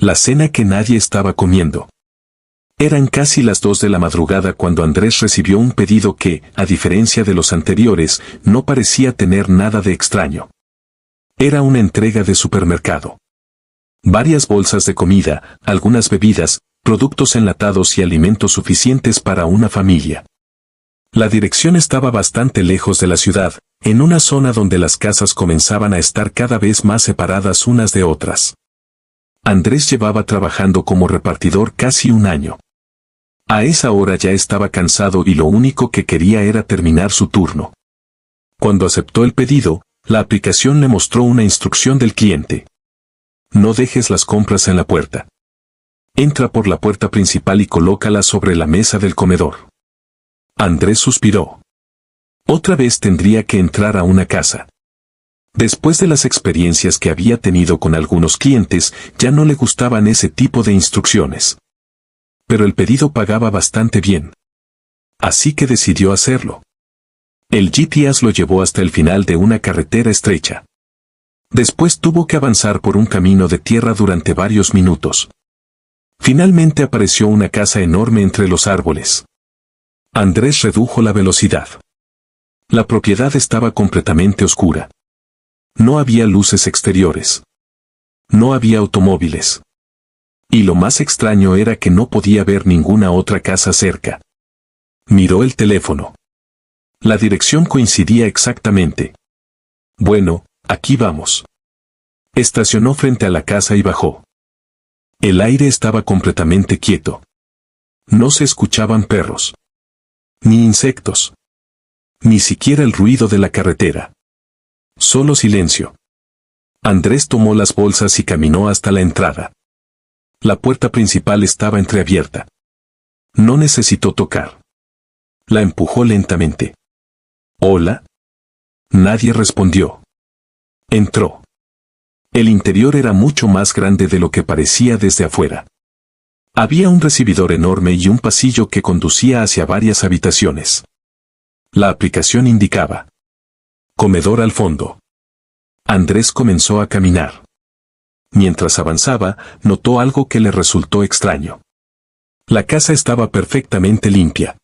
La cena que nadie estaba comiendo. Eran casi las 2 de la madrugada cuando Andrés recibió un pedido que, a diferencia de los anteriores, no parecía tener nada de extraño. Era una entrega de supermercado. Varias bolsas de comida, algunas bebidas, productos enlatados y alimentos suficientes para una familia. La dirección estaba bastante lejos de la ciudad, en una zona donde las casas comenzaban a estar cada vez más separadas unas de otras. Andrés llevaba trabajando como repartidor casi un año. A esa hora ya estaba cansado y lo único que quería era terminar su turno. Cuando aceptó el pedido, la aplicación le mostró una instrucción del cliente. No dejes las compras en la puerta. Entra por la puerta principal y colócalas sobre la mesa del comedor. Andrés suspiró. Otra vez tendría que entrar a una casa. Después de las experiencias que había tenido con algunos clientes, ya no le gustaban ese tipo de instrucciones. Pero el pedido pagaba bastante bien. Así que decidió hacerlo. El GPS lo llevó hasta el final de una carretera estrecha. Después tuvo que avanzar por un camino de tierra durante varios minutos. Finalmente apareció una casa enorme entre los árboles. Andrés redujo la velocidad. La propiedad estaba completamente oscura. No había luces exteriores. No había automóviles. Y lo más extraño era que no podía ver ninguna otra casa cerca. Miró el teléfono. La dirección coincidía exactamente. Bueno, aquí vamos. Estacionó frente a la casa y bajó. El aire estaba completamente quieto. No se escuchaban perros. Ni insectos. Ni siquiera el ruido de la carretera. Solo silencio. Andrés tomó las bolsas y caminó hasta la entrada. La puerta principal estaba entreabierta. No necesitó tocar. La empujó lentamente. ¿Hola? Nadie respondió. Entró. El interior era mucho más grande de lo que parecía desde afuera. Había un recibidor enorme y un pasillo que conducía hacia varias habitaciones. La aplicación indicaba: comedor al fondo. Andrés comenzó a caminar. Mientras avanzaba, notó algo que le resultó extraño. La casa estaba perfectamente limpia.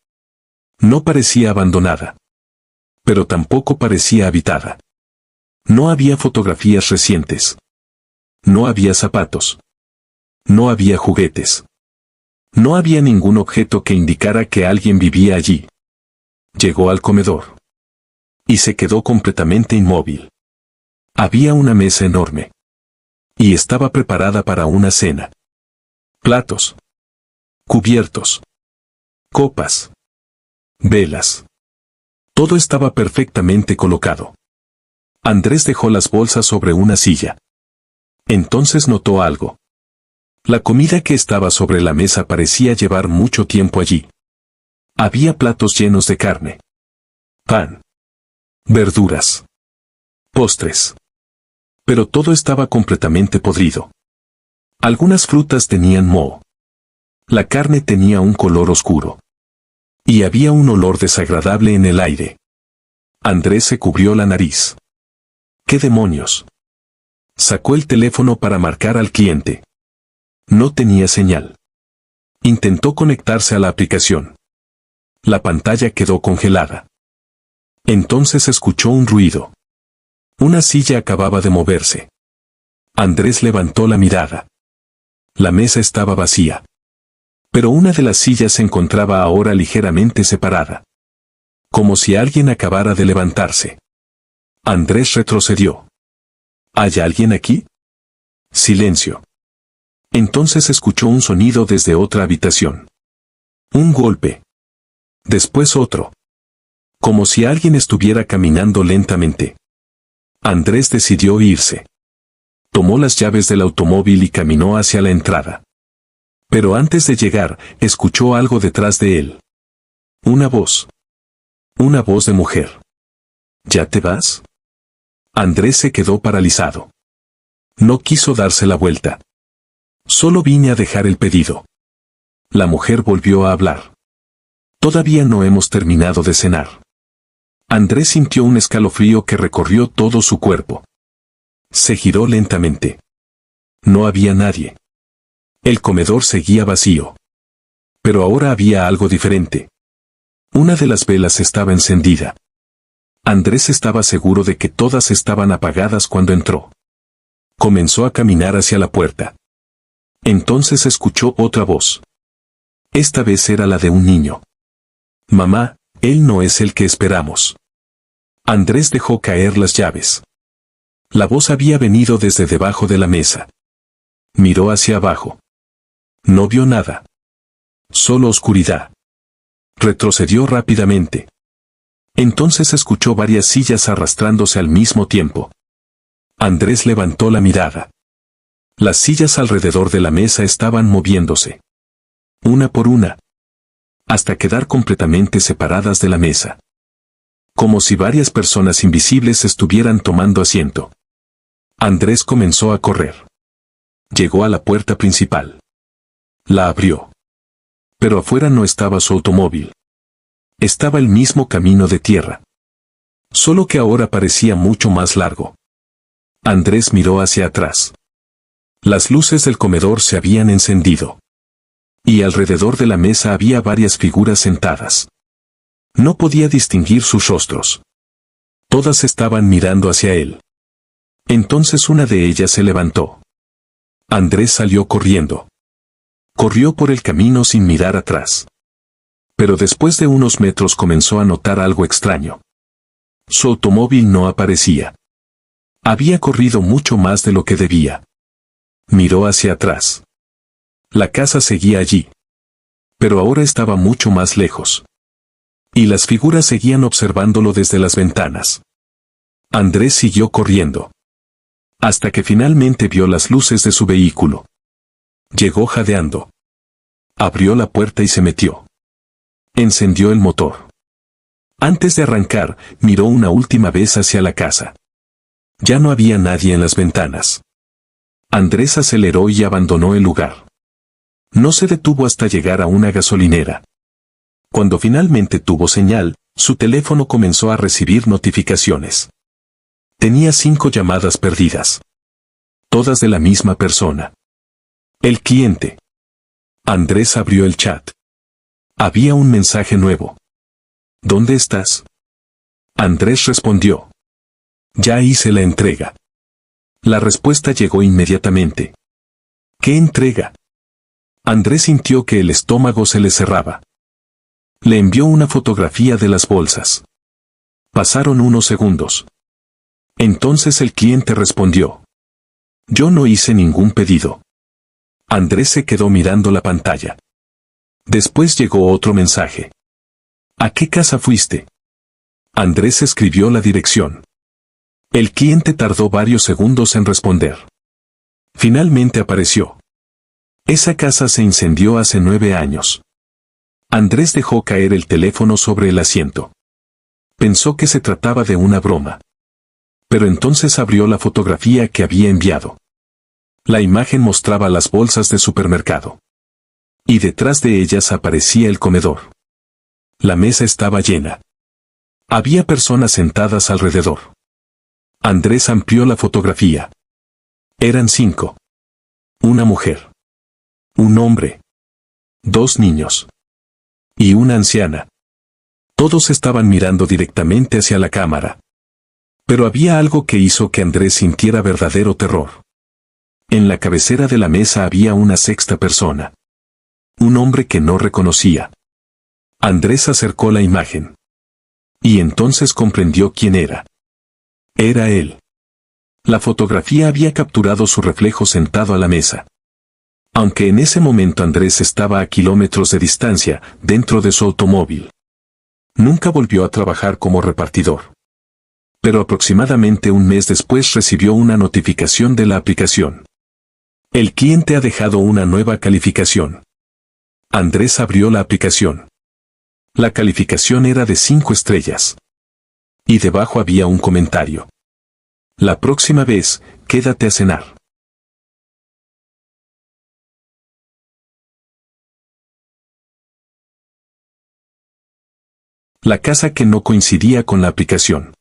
No parecía abandonada. Pero tampoco parecía habitada. No había fotografías recientes. No había zapatos. No había juguetes. No había ningún objeto que indicara que alguien vivía allí. Llegó al comedor. Y se quedó completamente inmóvil. Había una mesa enorme. Y estaba preparada para una cena. Platos. Cubiertos. Copas. Velas. Todo estaba perfectamente colocado. Andrés dejó las bolsas sobre una silla. Entonces notó algo. La comida que estaba sobre la mesa parecía llevar mucho tiempo allí. Había platos llenos de carne. Pan. Verduras. Postres. Pero todo estaba completamente podrido. Algunas frutas tenían moho. La carne tenía un color oscuro. Y había un olor desagradable en el aire. Andrés se cubrió la nariz. ¿Qué demonios? Sacó el teléfono para marcar al cliente. No tenía señal. Intentó conectarse a la aplicación. La pantalla quedó congelada. Entonces escuchó un ruido. Una silla acababa de moverse. Andrés levantó la mirada. La mesa estaba vacía. Pero una de las sillas se encontraba ahora ligeramente separada. Como si alguien acabara de levantarse. Andrés retrocedió. ¿Hay alguien aquí? Silencio. Entonces escuchó un sonido desde otra habitación. Un golpe. Después otro. Como si alguien estuviera caminando lentamente. Andrés decidió irse. Tomó las llaves del automóvil y caminó hacia la entrada. Pero antes de llegar, escuchó algo detrás de él. Una voz. Una voz de mujer. ¿Ya te vas? Andrés se quedó paralizado. No quiso darse la vuelta. Solo vine a dejar el pedido. La mujer volvió a hablar. Todavía no hemos terminado de cenar. Andrés sintió un escalofrío que recorrió todo su cuerpo. Se giró lentamente. No había nadie. El comedor seguía vacío. Pero ahora había algo diferente. Una de las velas estaba encendida. Andrés estaba seguro de que todas estaban apagadas cuando entró. Comenzó a caminar hacia la puerta. Entonces escuchó otra voz. Esta vez era la de un niño. Mamá, él no es el que esperamos. Andrés dejó caer las llaves. La voz había venido desde debajo de la mesa. Miró hacia abajo. No vio nada. Solo oscuridad. Retrocedió rápidamente. Entonces escuchó varias sillas arrastrándose al mismo tiempo. Andrés levantó la mirada. Las sillas alrededor de la mesa estaban moviéndose. Una por una. Hasta quedar completamente separadas de la mesa. Como si varias personas invisibles estuvieran tomando asiento. Andrés comenzó a correr. Llegó a la puerta principal. La abrió. Pero afuera no estaba su automóvil. Estaba el mismo camino de tierra. Solo que ahora parecía mucho más largo. Andrés miró hacia atrás. Las luces del comedor se habían encendido. Y alrededor de la mesa había varias figuras sentadas. No podía distinguir sus rostros. Todas estaban mirando hacia él. Entonces una de ellas se levantó. Andrés salió corriendo. Corrió por el camino sin mirar atrás. Pero después de unos metros comenzó a notar algo extraño. Su automóvil no aparecía. Había corrido mucho más de lo que debía. Miró hacia atrás. La casa seguía allí. Pero ahora estaba mucho más lejos. Y las figuras seguían observándolo desde las ventanas. Andrés siguió corriendo. Hasta que finalmente vio las luces de su vehículo. Llegó jadeando. Abrió la puerta y se metió. Encendió el motor. Antes de arrancar, miró una última vez hacia la casa. Ya no había nadie en las ventanas. Andrés aceleró y abandonó el lugar. No se detuvo hasta llegar a una gasolinera. Cuando finalmente tuvo señal, su teléfono comenzó a recibir notificaciones. Tenía 5 llamadas perdidas. Todas de la misma persona. El cliente. Andrés abrió el chat. Había un mensaje nuevo. ¿Dónde estás? Andrés respondió. Ya hice la entrega. La respuesta llegó inmediatamente. ¿Qué entrega? Andrés sintió que el estómago se le cerraba. Le envió una fotografía de las bolsas. Pasaron unos segundos. Entonces el cliente respondió. Yo no hice ningún pedido. Andrés se quedó mirando la pantalla. Después llegó otro mensaje. ¿A qué casa fuiste? Andrés escribió la dirección. El cliente tardó varios segundos en responder. Finalmente apareció. Esa casa se incendió hace 9 años. Andrés dejó caer el teléfono sobre el asiento. Pensó que se trataba de una broma. Pero entonces abrió la fotografía que había enviado. La imagen mostraba las bolsas de supermercado. Y detrás de ellas aparecía el comedor. La mesa estaba llena. Había personas sentadas alrededor. Andrés amplió la fotografía. Eran 5. Una mujer. Un hombre. 2 niños. Y una anciana. Todos estaban mirando directamente hacia la cámara. Pero había algo que hizo que Andrés sintiera verdadero terror. En la cabecera de la mesa había una 6ª persona. Un hombre que no reconocía. Andrés acercó la imagen. Y entonces comprendió quién era. Era él. La fotografía había capturado su reflejo sentado a la mesa. Aunque en ese momento Andrés estaba a kilómetros de distancia, dentro de su automóvil. Nunca volvió a trabajar como repartidor. Pero aproximadamente un mes después recibió una notificación de la aplicación. El cliente ha dejado una nueva calificación. Andrés abrió la aplicación. La calificación era de 5 estrellas. Y debajo había un comentario. La próxima vez, quédate a cenar. La casa que no coincidía con la aplicación.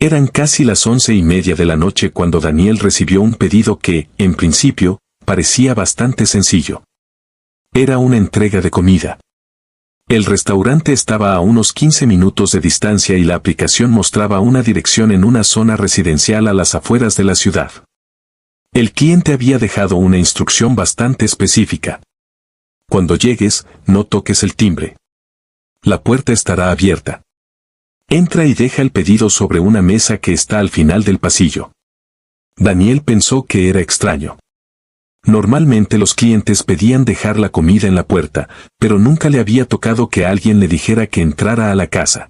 Eran casi las 11:30 de la noche cuando Daniel recibió un pedido que, en principio, parecía bastante sencillo. Era una entrega de comida. El restaurante estaba a unos 15 minutos de distancia y la aplicación mostraba una dirección en una zona residencial a las afueras de la ciudad. El cliente había dejado una instrucción bastante específica. Cuando llegues, no toques el timbre. La puerta estará abierta. Entra y deja el pedido sobre una mesa que está al final del pasillo. Daniel pensó que era extraño. Normalmente los clientes pedían dejar la comida en la puerta, pero nunca le había tocado que alguien le dijera que entrara a la casa.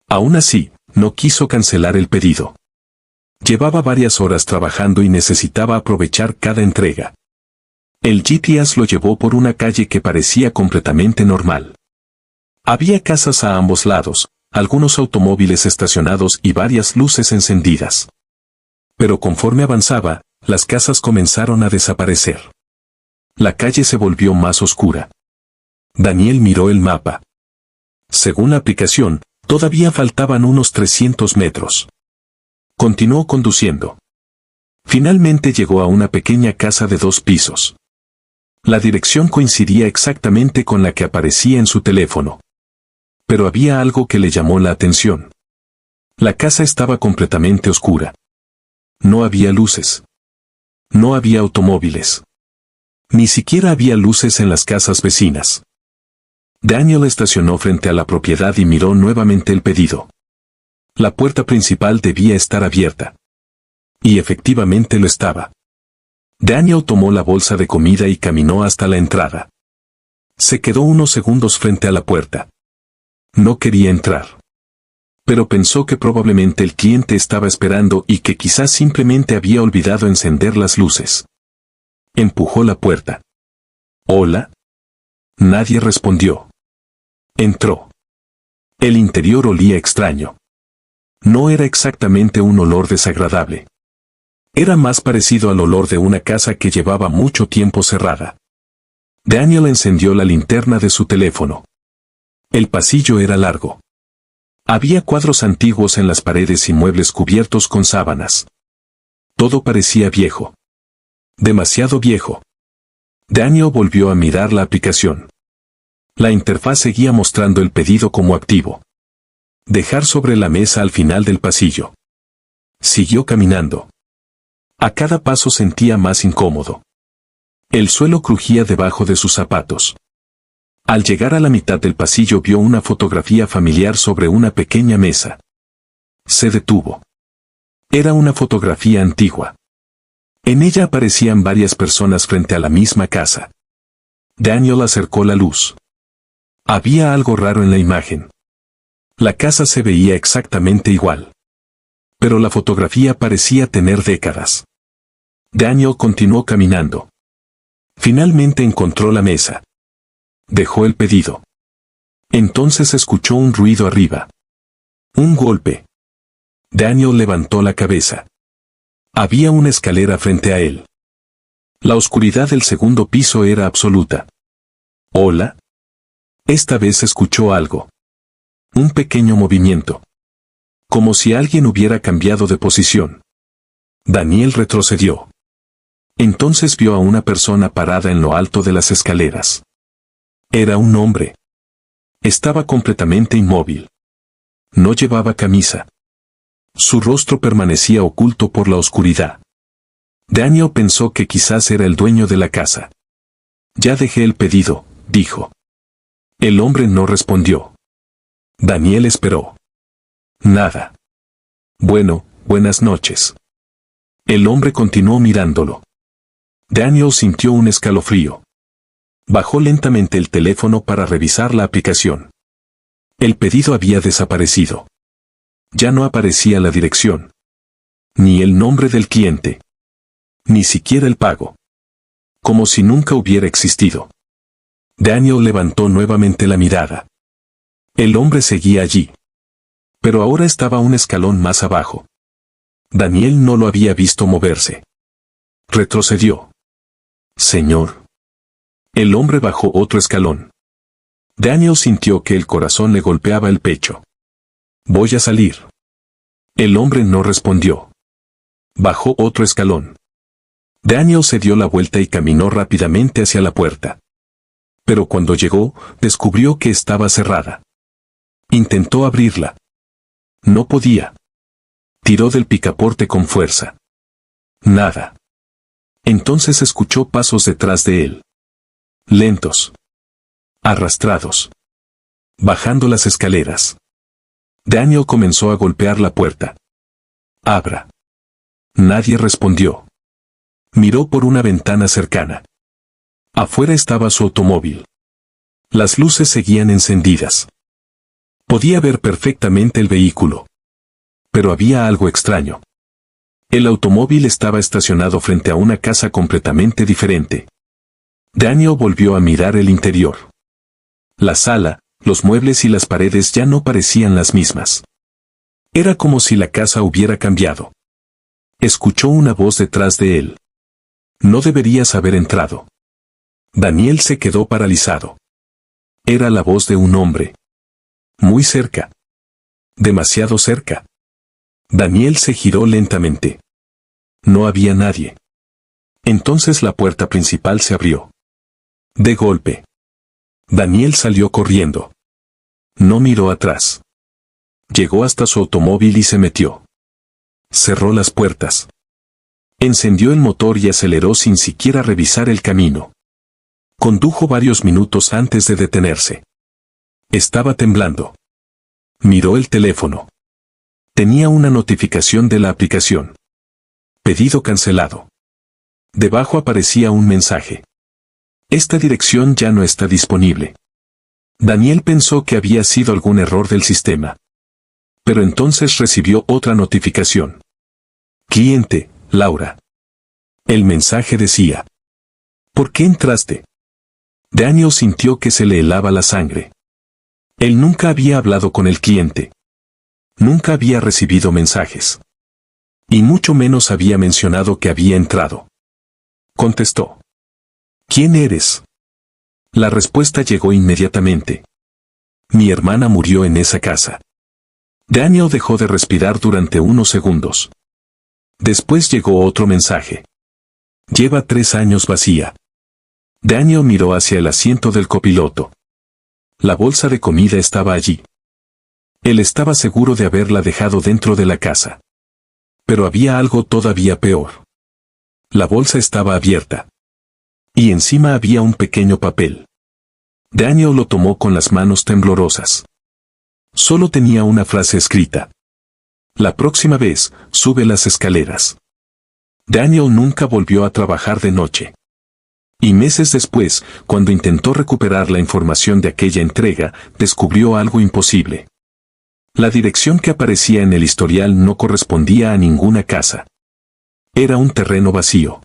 Aún así, no quiso cancelar el pedido. Llevaba varias horas trabajando y necesitaba aprovechar cada entrega. El GPS lo llevó por una calle que parecía completamente normal. Había casas a ambos lados, algunos automóviles estacionados y varias luces encendidas. Pero conforme avanzaba, las casas comenzaron a desaparecer. La calle se volvió más oscura. Daniel miró el mapa. Según la aplicación, todavía faltaban unos 300 metros. Continuó conduciendo. Finalmente llegó a una pequeña casa de 2 pisos. La dirección coincidía exactamente con la que aparecía en su teléfono. Pero había algo que le llamó la atención. La casa estaba completamente oscura. No había luces. No había automóviles. Ni siquiera había luces en las casas vecinas. Daniel estacionó frente a la propiedad y miró nuevamente el pedido. La puerta principal debía estar abierta. Y efectivamente lo estaba. Daniel tomó la bolsa de comida y caminó hasta la entrada. Se quedó unos segundos frente a la puerta. No quería entrar. Pero pensó que probablemente el cliente estaba esperando y que quizás simplemente había olvidado encender las luces. Empujó la puerta. ¿Hola? Nadie respondió. Entró. El interior olía extraño. No era exactamente un olor desagradable. Era más parecido al olor de una casa que llevaba mucho tiempo cerrada. Daniel encendió la linterna de su teléfono. El pasillo era largo. Había cuadros antiguos en las paredes y muebles cubiertos con sábanas. Todo parecía viejo. Demasiado viejo. Daniel volvió a mirar la aplicación. La interfaz seguía mostrando el pedido como activo. Dejar sobre la mesa al final del pasillo. Siguió caminando. A cada paso sentía más incómodo. El suelo crujía debajo de sus zapatos. Al llegar a la mitad del pasillo vio una fotografía familiar sobre una pequeña mesa. Se detuvo. Era una fotografía antigua. En ella aparecían varias personas frente a la misma casa. Daniel acercó la luz. Había algo raro en la imagen. La casa se veía exactamente igual. Pero la fotografía parecía tener décadas. Daniel continuó caminando. Finalmente encontró la mesa. Dejó el pedido. Entonces escuchó un ruido arriba. Un golpe. Daniel levantó la cabeza. Había una escalera frente a él. La oscuridad del segundo piso era absoluta. ¿Hola? Esta vez escuchó algo. Un pequeño movimiento. Como si alguien hubiera cambiado de posición. Daniel retrocedió. Entonces vio a una persona parada en lo alto de las escaleras. Era un hombre. Estaba completamente inmóvil. No llevaba camisa. Su rostro permanecía oculto por la oscuridad. Daniel pensó que quizás era el dueño de la casa. Ya dejé el pedido, dijo. El hombre no respondió. Daniel esperó. Nada. Bueno, buenas noches. El hombre continuó mirándolo. Daniel sintió un escalofrío. Bajó lentamente el teléfono para revisar la aplicación. El pedido había desaparecido. Ya no aparecía la dirección. Ni el nombre del cliente. Ni siquiera el pago. Como si nunca hubiera existido. Daniel levantó nuevamente la mirada. El hombre seguía allí. Pero ahora estaba un escalón más abajo. Daniel no lo había visto moverse. Retrocedió. Señor. El hombre bajó otro escalón. Daniel sintió que el corazón le golpeaba el pecho. Voy a salir. El hombre no respondió. Bajó otro escalón. Daniel se dio la vuelta y caminó rápidamente hacia la puerta. Pero cuando llegó, descubrió que estaba cerrada. Intentó abrirla. No podía. Tiró del picaporte con fuerza. Nada. Entonces escuchó pasos detrás de él. Lentos. Arrastrados. Bajando las escaleras. Daniel comenzó a golpear la puerta. Abra. Nadie respondió. Miró por una ventana cercana. Afuera estaba su automóvil. Las luces seguían encendidas. Podía ver perfectamente el vehículo. Pero había algo extraño. El automóvil estaba estacionado frente a una casa completamente diferente. Daniel volvió a mirar el interior. La sala, los muebles y las paredes ya no parecían las mismas. Era como si la casa hubiera cambiado. Escuchó una voz detrás de él. No deberías haber entrado. Daniel se quedó paralizado. Era la voz de un hombre. Muy cerca. Demasiado cerca. Daniel se giró lentamente. No había nadie. Entonces la puerta principal se abrió. De golpe. Daniel salió corriendo. No miró atrás. Llegó hasta su automóvil y se metió. Cerró las puertas. Encendió el motor y aceleró sin siquiera revisar el camino. Condujo varios minutos antes de detenerse. Estaba temblando. Miró el teléfono. Tenía una notificación de la aplicación. Pedido cancelado. Debajo aparecía un mensaje. Esta dirección ya no está disponible. Daniel pensó que había sido algún error del sistema. Pero entonces recibió otra notificación. Cliente, Laura. El mensaje decía: ¿por qué entraste? Daniel sintió que se le helaba la sangre. Él nunca había hablado con el cliente. Nunca había recibido mensajes. Y mucho menos había mencionado que había entrado. Contestó: ¿quién eres? La respuesta llegó inmediatamente. Mi hermana murió en esa casa. Daniel dejó de respirar durante unos segundos. Después llegó otro mensaje. Lleva 3 años vacía. Daniel miró hacia el asiento del copiloto. La bolsa de comida estaba allí. Él estaba seguro de haberla dejado dentro de la casa. Pero había algo todavía peor. La bolsa estaba abierta. Y encima había un pequeño papel. Daniel lo tomó con las manos temblorosas. Solo tenía una frase escrita. La próxima vez, sube las escaleras. Daniel nunca volvió a trabajar de noche. Y meses después, cuando intentó recuperar la información de aquella entrega, descubrió algo imposible. La dirección que aparecía en el historial no correspondía a ninguna casa. Era un terreno vacío.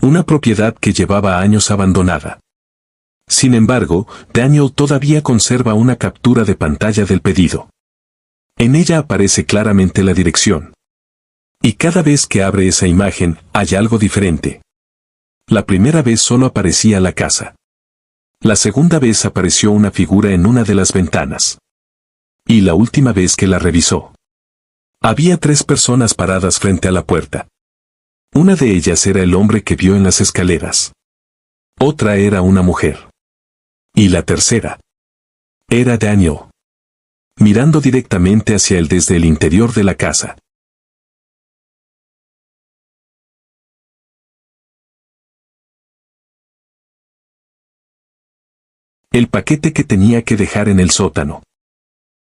Una propiedad que llevaba años abandonada. Sin embargo, Daniel todavía conserva una captura de pantalla del pedido. En ella aparece claramente la dirección. Y cada vez que abre esa imagen, hay algo diferente. La primera vez solo aparecía la casa. La segunda vez apareció una figura en una de las ventanas. Y la última vez que la revisó, había 3 personas paradas frente a la puerta. Una de ellas era el hombre que vio en las escaleras. Otra era una mujer. Y la tercera era Daniel, mirando directamente hacia él desde el interior de la casa. El paquete que tenía que dejar en el sótano.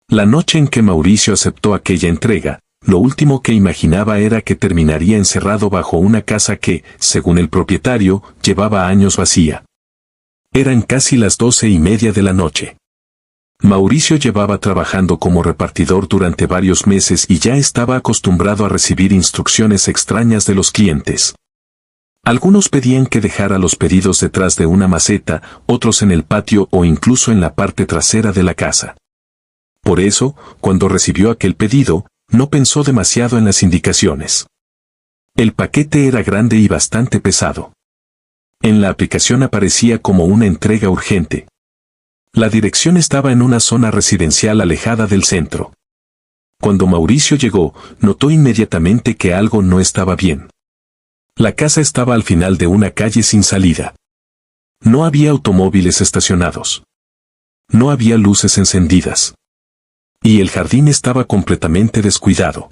La noche en que Mauricio aceptó aquella entrega, lo último que imaginaba era que terminaría encerrado bajo una casa que, según el propietario, llevaba años vacía. Eran casi las 12:30 de la noche. Mauricio llevaba trabajando como repartidor durante varios meses y ya estaba acostumbrado a recibir instrucciones extrañas de los clientes. Algunos pedían que dejara los pedidos detrás de una maceta, otros en el patio o incluso en la parte trasera de la casa. Por eso, cuando recibió aquel pedido, no pensó demasiado en las indicaciones. El paquete era grande y bastante pesado. En la aplicación aparecía como una entrega urgente. La dirección estaba en una zona residencial alejada del centro. Cuando Mauricio llegó, notó inmediatamente que algo no estaba bien. La casa estaba al final de una calle sin salida. No había automóviles estacionados. No había luces encendidas. Y el jardín estaba completamente descuidado.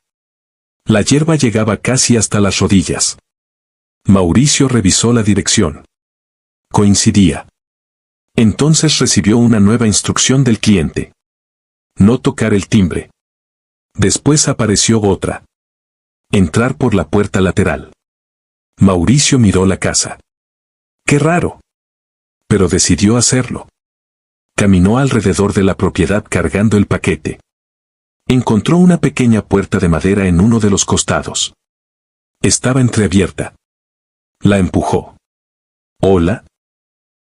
La hierba llegaba casi hasta las rodillas. Mauricio revisó la dirección. Coincidía. Entonces recibió una nueva instrucción del cliente. No tocar el timbre. Después apareció otra. Entrar por la puerta lateral. Mauricio miró la casa. ¡Qué raro! Pero decidió hacerlo. Caminó alrededor de la propiedad cargando el paquete. Encontró una pequeña puerta de madera en uno de los costados. Estaba entreabierta. La empujó. ¿Hola?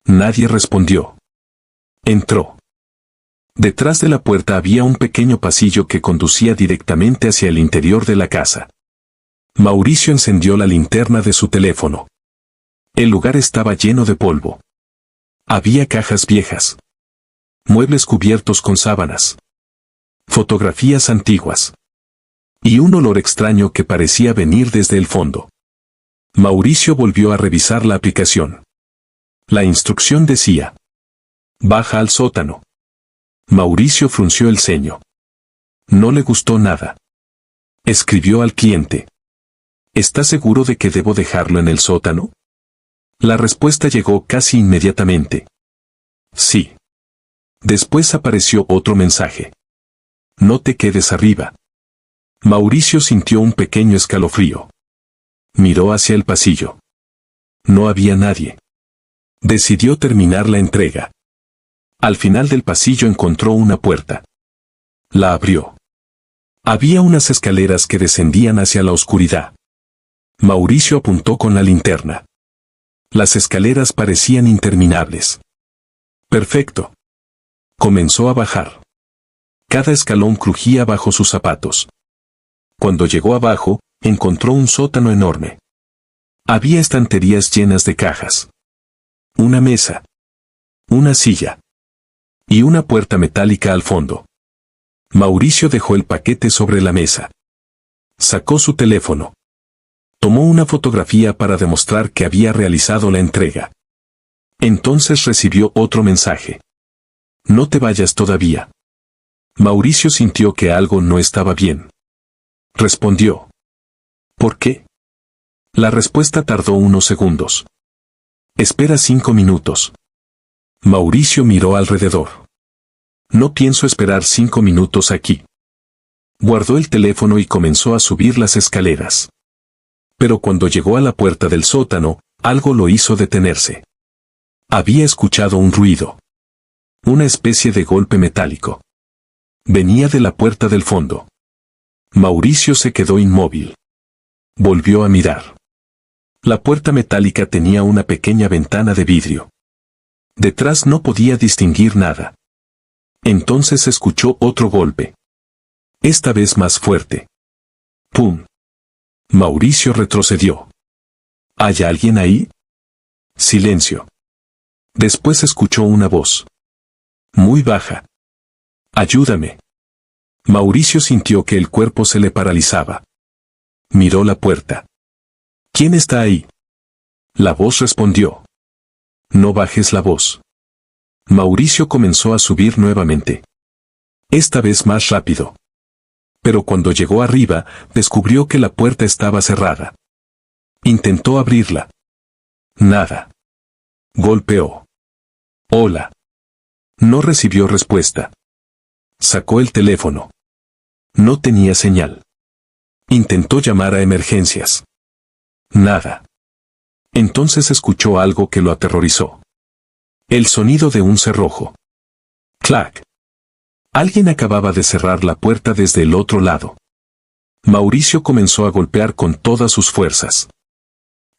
Nadie respondió. Entró. Detrás de la puerta había un pequeño pasillo que conducía directamente hacia el interior de la casa. Mauricio encendió la linterna de su teléfono. El lugar estaba lleno de polvo. Había cajas viejas. Muebles cubiertos con sábanas. Fotografías antiguas. Y un olor extraño que parecía venir desde el fondo. Mauricio volvió a revisar la aplicación. La instrucción decía: baja al sótano. Mauricio frunció el ceño. No le gustó nada. Escribió al cliente: ¿está seguro de que debo dejarlo en el sótano? La respuesta llegó casi inmediatamente. Sí. Después apareció otro mensaje. No te quedes arriba. Mauricio sintió un pequeño escalofrío. Miró hacia el pasillo. No había nadie. Decidió terminar la entrega. Al final del pasillo encontró una puerta. La abrió. Había unas escaleras que descendían hacia la oscuridad. Mauricio apuntó con la linterna. Las escaleras parecían interminables. Perfecto. Comenzó a bajar. Cada escalón crujía bajo sus zapatos. Cuando llegó abajo, encontró un sótano enorme. Había estanterías llenas de cajas. Una mesa. Una silla. Y una puerta metálica al fondo. Mauricio dejó el paquete sobre la mesa. Sacó su teléfono. Tomó una fotografía para demostrar que había realizado la entrega. Entonces recibió otro mensaje. No te vayas todavía. Mauricio sintió que algo no estaba bien. Respondió: ¿por qué? La respuesta tardó unos segundos. Espera 5 minutos. Mauricio miró alrededor. No pienso esperar 5 minutos aquí. Guardó el teléfono y comenzó a subir las escaleras. Pero cuando llegó a la puerta del sótano, algo lo hizo detenerse. Había escuchado un ruido. Una especie de golpe metálico. Venía de la puerta del fondo. Mauricio se quedó inmóvil. Volvió a mirar. La puerta metálica tenía una pequeña ventana de vidrio. Detrás no podía distinguir nada. Entonces escuchó otro golpe. Esta vez más fuerte. ¡Pum! Mauricio retrocedió. ¿Hay alguien ahí? Silencio. Después escuchó una voz. Muy baja. Ayúdame. Mauricio sintió que el cuerpo se le paralizaba. Miró la puerta. ¿Quién está ahí? La voz respondió. No bajes la voz. Mauricio comenzó a subir nuevamente. Esta vez más rápido. Pero cuando llegó arriba, descubrió que la puerta estaba cerrada. Intentó abrirla. Nada. Golpeó. Hola. No recibió respuesta. Sacó el teléfono. No tenía señal. Intentó llamar a emergencias. Nada. Entonces escuchó algo que lo aterrorizó. El sonido de un cerrojo. Clac. Alguien acababa de cerrar la puerta desde el otro lado. Mauricio comenzó a golpear con todas sus fuerzas.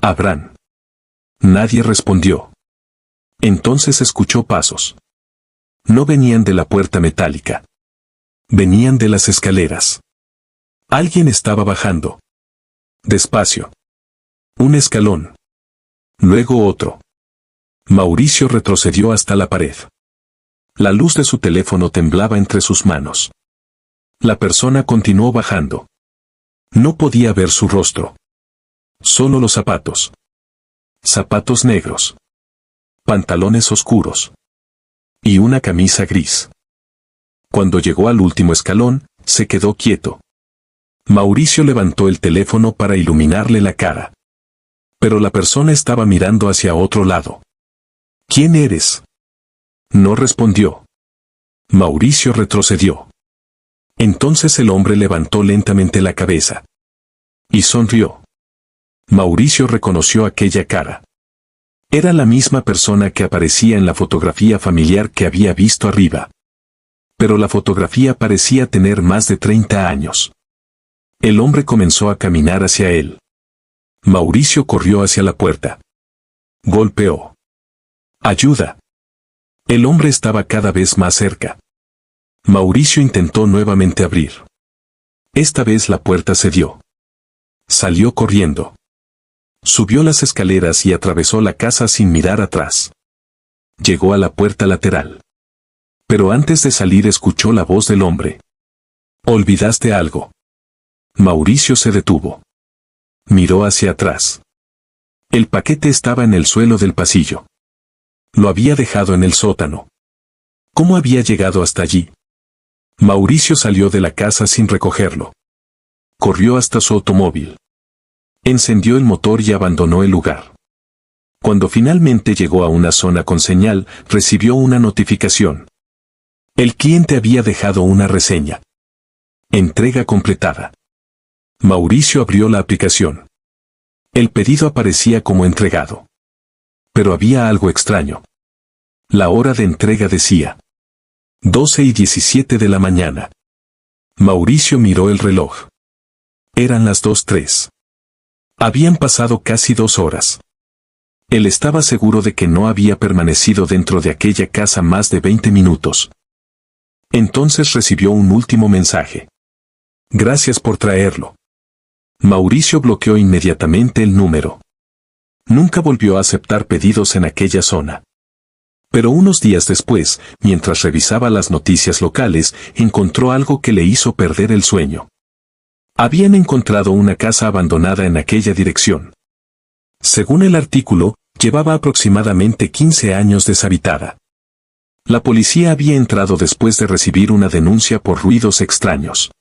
Abran. Nadie respondió. Entonces escuchó pasos. No venían de la puerta metálica. Venían de las escaleras. Alguien estaba bajando. Despacio. Un escalón. Luego otro. Mauricio retrocedió hasta la pared. La luz de su teléfono temblaba entre sus manos. La persona continuó bajando. No podía ver su rostro. Solo los zapatos. Zapatos negros. Pantalones oscuros. Y una camisa gris. Cuando llegó al último escalón, se quedó quieto. Mauricio levantó el teléfono para iluminarle la cara. Pero la persona estaba mirando hacia otro lado. ¿Quién eres? No respondió. Mauricio retrocedió. Entonces el hombre levantó lentamente la cabeza. Y sonrió. Mauricio reconoció aquella cara. Era la misma persona que aparecía en la fotografía familiar que había visto arriba. Pero la fotografía parecía tener más de 30 años. El hombre comenzó a caminar hacia él. Mauricio corrió hacia la puerta. Golpeó. ¡Ayuda! El hombre estaba cada vez más cerca. Mauricio intentó nuevamente abrir. Esta vez la puerta cedió. Salió corriendo. Subió las escaleras y atravesó la casa sin mirar atrás. Llegó a la puerta lateral. Pero antes de salir escuchó la voz del hombre. ¿Olvidaste algo? Mauricio se detuvo. Miró hacia atrás. El paquete estaba en el suelo del pasillo. Lo había dejado en el sótano. ¿Cómo había llegado hasta allí? Mauricio salió de la casa sin recogerlo. Corrió hasta su automóvil. Encendió el motor y abandonó el lugar. Cuando finalmente llegó a una zona con señal, recibió una notificación. El cliente había dejado una reseña. Entrega completada. Mauricio abrió la aplicación. El pedido aparecía como entregado. Pero había algo extraño. La hora de entrega decía 12:17 de la mañana. Mauricio miró el reloj. Eran las 2:03. Habían pasado casi 2 horas. Él estaba seguro de que no había permanecido dentro de aquella casa más de 20 minutos. Entonces recibió un último mensaje. Gracias por traerlo. Mauricio bloqueó inmediatamente el número. Nunca volvió a aceptar pedidos en aquella zona. Pero unos días después, mientras revisaba las noticias locales, encontró algo que le hizo perder el sueño. Habían encontrado una casa abandonada en aquella dirección. Según el artículo, llevaba aproximadamente 15 años deshabitada. La policía había entrado después de recibir una denuncia por ruidos extraños.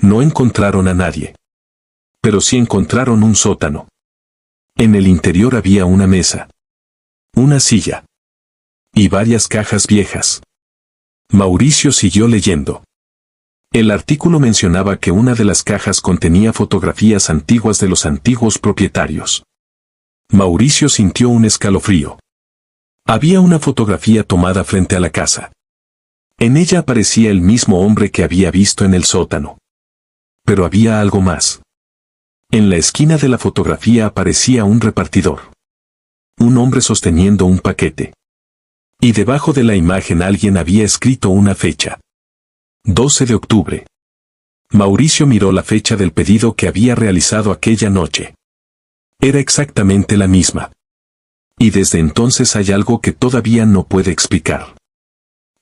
No encontraron a nadie. Pero sí encontraron un sótano. En el interior había una mesa, una silla y varias cajas viejas. Mauricio siguió leyendo. El artículo mencionaba que una de las cajas contenía fotografías antiguas de los antiguos propietarios. Mauricio sintió un escalofrío. Había una fotografía tomada frente a la casa. En ella aparecía el mismo hombre que había visto en el sótano. Pero había algo más. En la esquina de la fotografía aparecía un repartidor. Un hombre sosteniendo un paquete. Y debajo de la imagen alguien había escrito una fecha. 12 de octubre. Mauricio miró la fecha del pedido que había realizado aquella noche. Era exactamente la misma. Y desde entonces hay algo que todavía no puede explicar.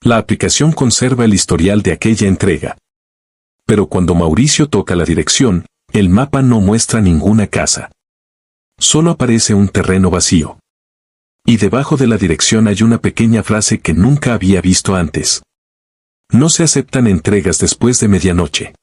La aplicación conserva el historial de aquella entrega. Pero cuando Mauricio toca la dirección, el mapa no muestra ninguna casa. Solo aparece un terreno vacío. Y debajo de la dirección hay una pequeña frase que nunca había visto antes. No se aceptan entregas después de medianoche.